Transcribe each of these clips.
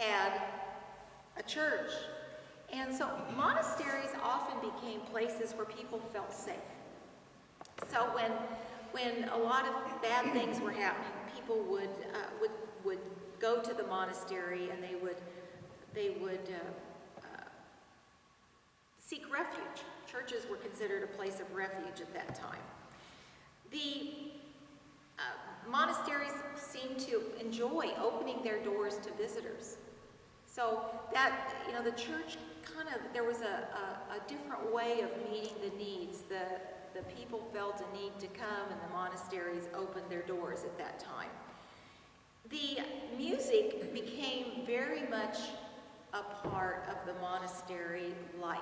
had a church. And so monasteries often became places where people felt safe. So when a lot of bad things were happening, people would go to the monastery, and they would seek refuge. Churches were considered a place of refuge at that time. The monasteries seemed to enjoy opening their doors to visitors. So that, the church there was a different way of meeting the needs. The people felt a need to come, and the monasteries opened their doors at that time. The music became very much a part of the monastery life.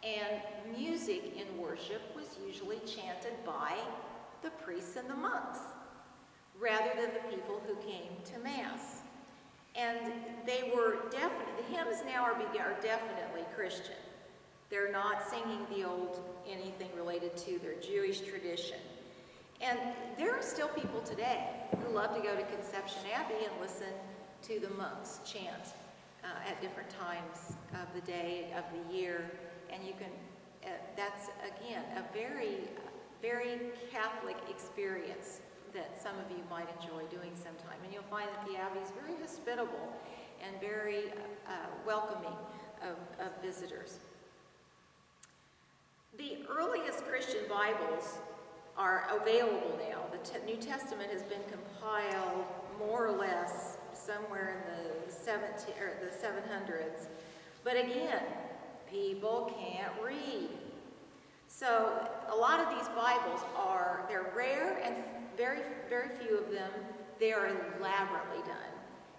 And music in worship was usually chanted by the priests and the monks, rather than the people who came to Mass. And they were definitely, the hymns now are definitely Christian. They're not singing the old anything related to their Jewish tradition. And there are still people today who love to go to Conception Abbey and listen to the monks chant at different times of the day, of the year. And you can, that's again, a very, very Catholic experience that some of you might enjoy doing sometime. And you'll find that the Abbey is very hospitable and very welcoming of visitors. The earliest Christian Bibles are available now. The New Testament has been compiled more or less somewhere in the 700s. But again, people can't read. So a lot of these Bibles they're rare, and very, very few of them, they are elaborately done,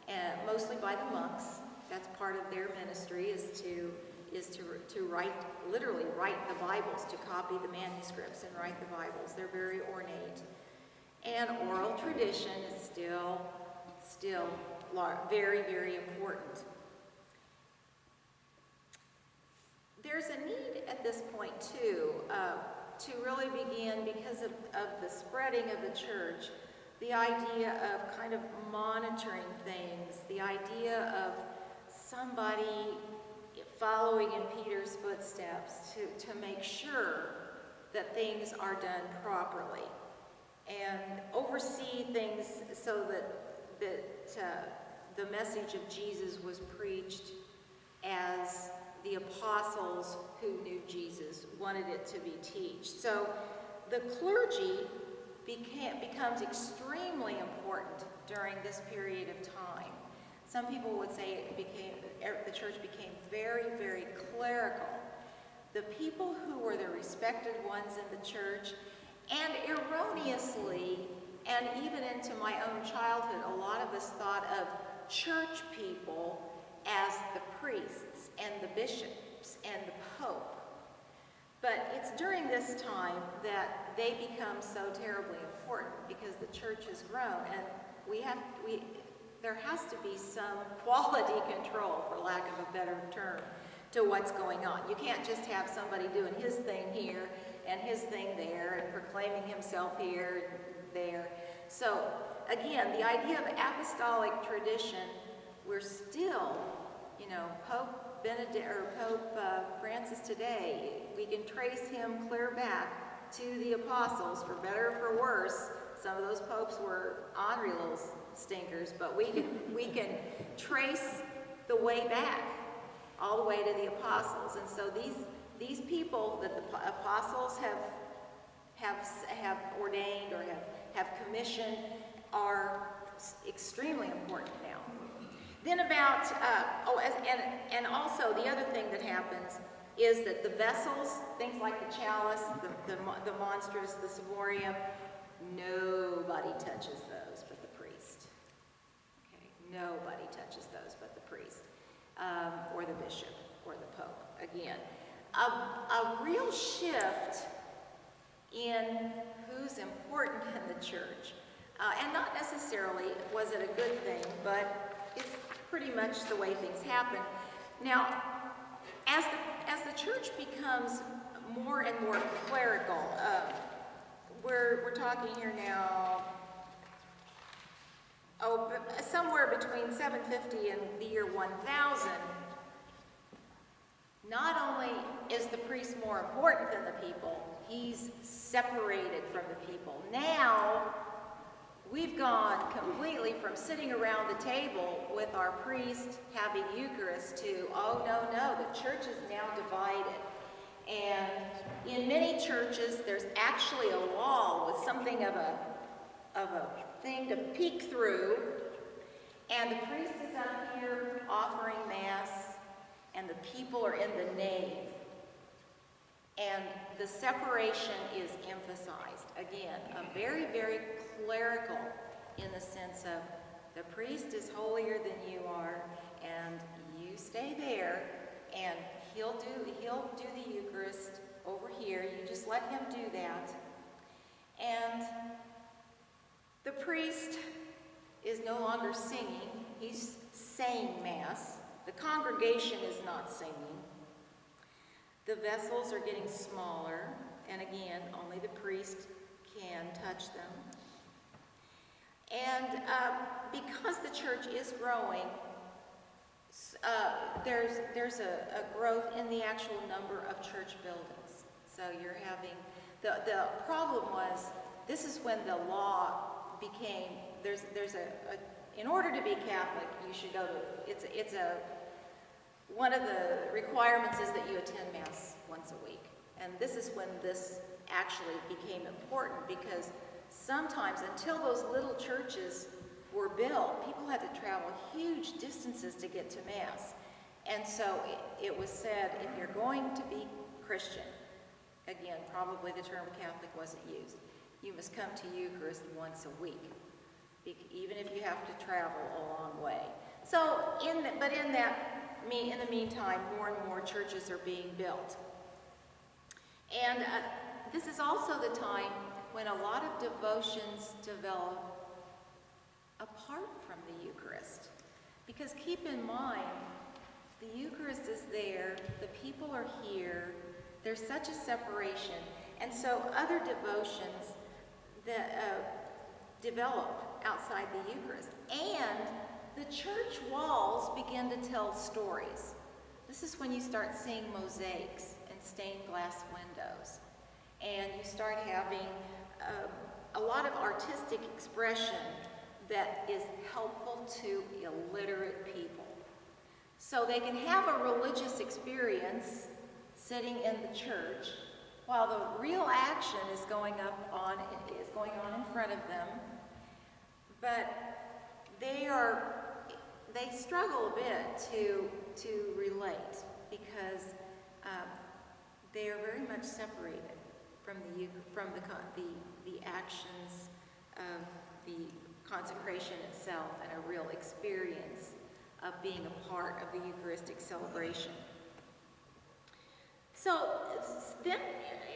and mostly by the monks. That's part of their ministry, is to write, literally write the Bibles, to copy the manuscripts and write the Bibles. They're very ornate. And oral tradition is still very, very important. There's a need at this point, too, to really begin, because of the spreading of the church, the idea of kind of monitoring things, the idea of somebody following in Peter's footsteps to make sure that things are done properly and oversee things so that the message of Jesus was preached as the apostles who knew Jesus wanted it to be taught. So the clergy becomes extremely important during this period of time. Some people would say the church became very, very clerical. The people who were the respected ones in the church, and erroneously, and even into my own childhood, a lot of us thought of church people as the priests and the bishops and the pope. But it's during this time that they become so terribly important, because the church has grown, and there has to be some quality control, for lack of a better term, to what's going on. You can't just have somebody doing his thing here and his thing there and proclaiming himself here and there. So again, the idea of apostolic tradition, we're still, Pope Benedict or Pope Francis today, we can trace him clear back to the apostles, for better or for worse. Some of those popes were ornery little stinkers, but we can trace the way back all the way to the apostles. And so these people that the apostles have ordained or have commissioned are extremely important now. Then and also the other thing that happens is that the vessels, things like the chalice, the monstrous, the ciborium, nobody touches those but the priest. Okay, nobody touches those but the priest, or the bishop, or the pope. Again, a real shift in who's important in the church, and not necessarily was it a good thing, but it's pretty much the way things happen. Now, as the church becomes more and more clerical, we're talking here now somewhere between 750 and the year 1000, not only is the priest more important than the people, he's separated from the people. Now, we've gone completely from sitting around the table with our priest having Eucharist to, oh, no, the church is now divided. And in many churches, there's actually a wall with something of a thing to peek through. And the priest is up here offering Mass, and the people are in the nave. And the separation is emphasized. Again, a very, very clerical in the sense of the priest is holier than you are, and you stay there, and he'll do the Eucharist over here. You just let him do that. And the priest is no longer singing. He's saying Mass. The congregation is not singing. The vessels are getting smaller, and again, only the priest can touch them. And because the church is growing, there's a growth in the actual number of church buildings. So you're having, the problem was, this is when the law became, in order to be Catholic, you should go to, one of the requirements is that you attend Mass once a week. And this is when this actually became important, because sometimes, until those little churches were built, people had to travel huge distances to get to Mass. And so it was said, if you're going to be Christian, again, probably the term Catholic wasn't used, you must come to Eucharist once a week, even if you have to travel a long way. So, in the meantime, more and more churches are being built. And this is also the time when a lot of devotions develop apart from the Eucharist. Because keep in mind, the Eucharist is there, the people are here, there's such a separation. And so other devotions that develop outside the Eucharist. And the church walls begin to tell stories. This is when you start seeing mosaics and stained glass windows. And you start having a lot of artistic expression that is helpful to illiterate people. So they can have a religious experience sitting in the church while the real action is going on in front of them. But they struggle a bit to relate, because they are very much separated from the actions of the consecration itself and a real experience of being a part of the Eucharistic celebration. So then,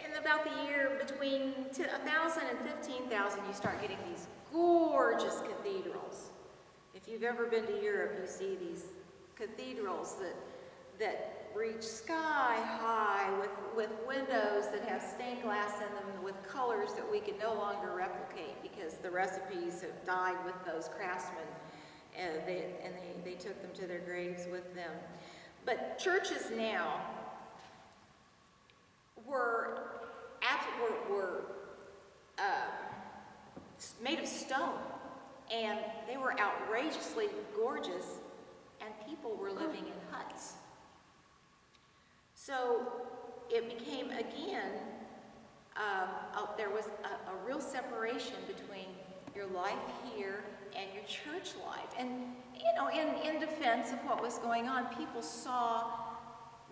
in about the year between 1,000 and 15,000, you start getting these gorgeous cathedrals. If you've ever been to Europe, you see these cathedrals that reach sky high with windows that have stained glass in them with colors that we can no longer replicate, because the recipes have died with those craftsmen, and they took them to their graves with them. But churches now were made of stone, and they were outrageously gorgeous, and people were living in huts. So it became, again, there was a real separation between your life here and your church life. And, in defense of what was going on, people saw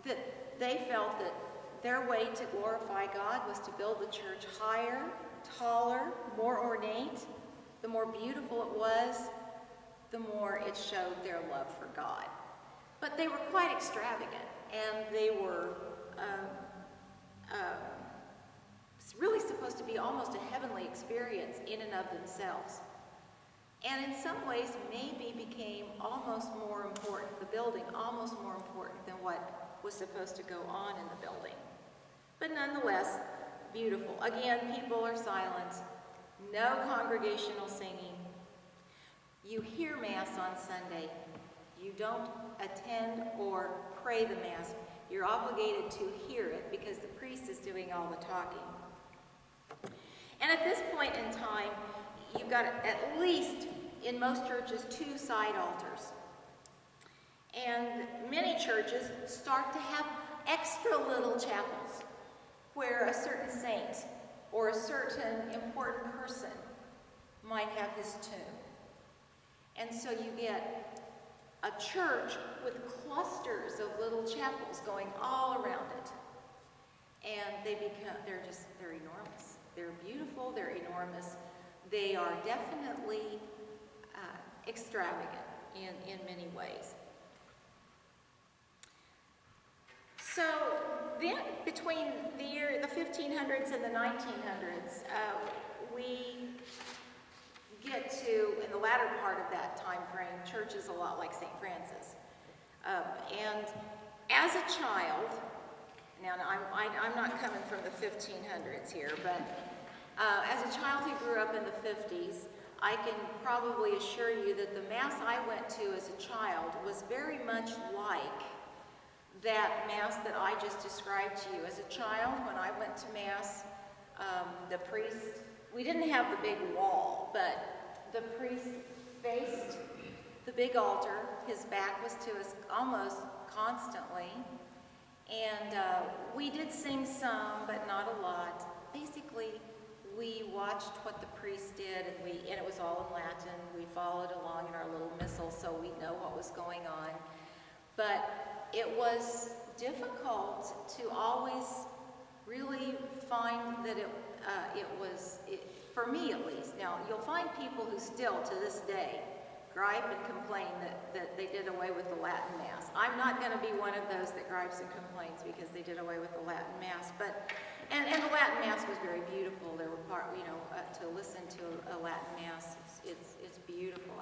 that they felt that their way to glorify God was to build the church higher, taller, more ornate. The more beautiful it was, the more it showed their love for God. But they were quite extravagant, and they were really supposed to be almost a heavenly experience in and of themselves. And in some ways, maybe became almost more important, the building almost more important than what was supposed to go on in the building. But nonetheless, beautiful. Again, people are silent. No congregational singing. You hear Mass on Sunday. You don't attend or pray the Mass. You're obligated to hear it because the priest is doing all the talking. And at this point in time, you've got at least, in most churches, 2 side altars. And many churches start to have extra little chapels where a certain saint or a certain important person might have his tomb. And so you get a church with clusters of little chapels going all around it. And they're enormous. They're beautiful, they're enormous. They are definitely extravagant in many ways. So then between the 1500s and the 1900s, we get to, in the latter part of that time frame, church is a lot like St. Francis. And as a child, now I'm not coming from the 1500s here, but as a child who grew up in the 50s, I can probably assure you that the Mass I went to as a child was very much like that Mass that I just described to you. As a child, when I went to Mass, the priest, we didn't have the big wall, but the priest faced the big altar. His back was to us almost constantly. And we did sing some, but not a lot. Basically, we watched what the priest did, and it was all in Latin. We followed along in our little missal, so we know what was going on. But it was difficult to always really find that for me at least. Now, you'll find people who still, to this day, gripe and complain that they did away with the Latin Mass. I'm not going to be one of those that gripes and complains because they did away with the Latin Mass. And the Latin Mass was very beautiful. There were to listen to a Latin Mass, it's beautiful.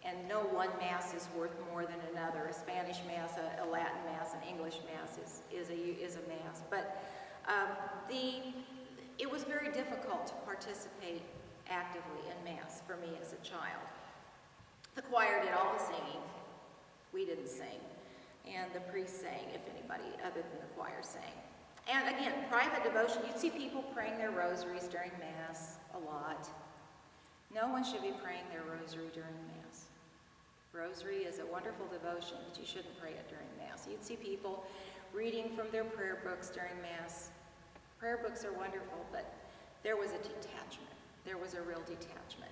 And no one Mass is worth more than another. A Spanish Mass, a Latin Mass, an English Mass is a Mass. But it was very difficult to participate actively in Mass for me as a child. The choir did all the singing. We didn't sing. And the priest sang, if anybody other than the choir sang. And again, private devotion, you'd see people praying their rosaries during Mass a lot. No one should be praying their rosary during Mass. Rosary is a wonderful devotion, but you shouldn't pray it during Mass. You'd see people reading from their prayer books during Mass. Prayer books are wonderful, but there was a detachment. There was a real detachment.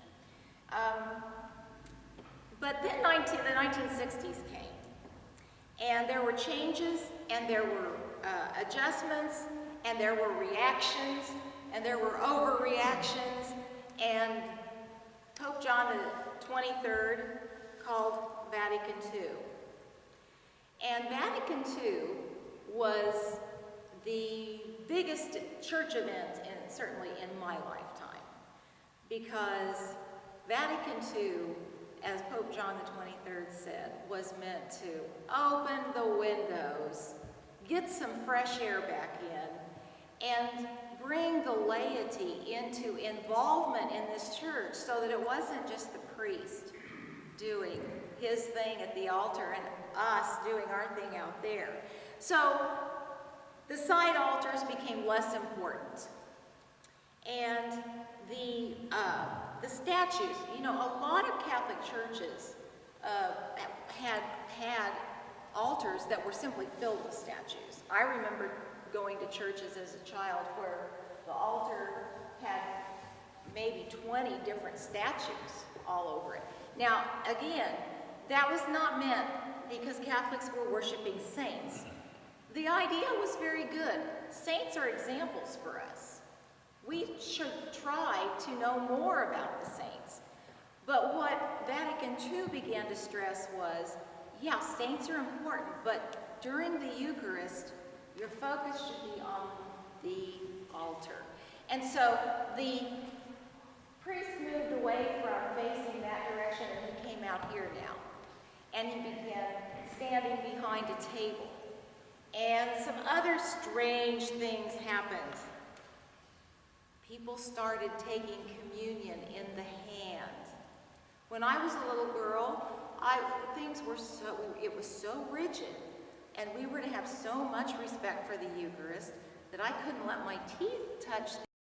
But then the 1960s came, and there were changes, and there were adjustments, and there were reactions, and there were overreactions, and Pope John the 23rd called Vatican II. And Vatican II was the biggest church event, certainly in my lifetime, because Vatican II, as Pope John the 23rd said, was meant to open the windows, get some fresh air back in, and bring the laity into involvement in this church so that it wasn't just the priest doing his thing at the altar and us doing our thing out there. So the side altars became less important. And the statues, a lot of Catholic churches had altars that were simply filled with statues. I remember going to churches as a child where the altar had maybe 20 different statues all over it. Now, again, that was not meant because Catholics were worshiping saints. The idea was very good. Saints are examples for us. We should try to know more about the saints. But what Vatican II began to stress was, yeah, saints are important, but during the Eucharist, your focus should be on the altar. And so the priest moved away from facing that direction, and he came out here now. And he began standing behind a table. And some other strange things happened. People started taking communion in the hand. When I was a little girl, it was so rigid, and we were to have so much respect for the Eucharist that I couldn't let my teeth touch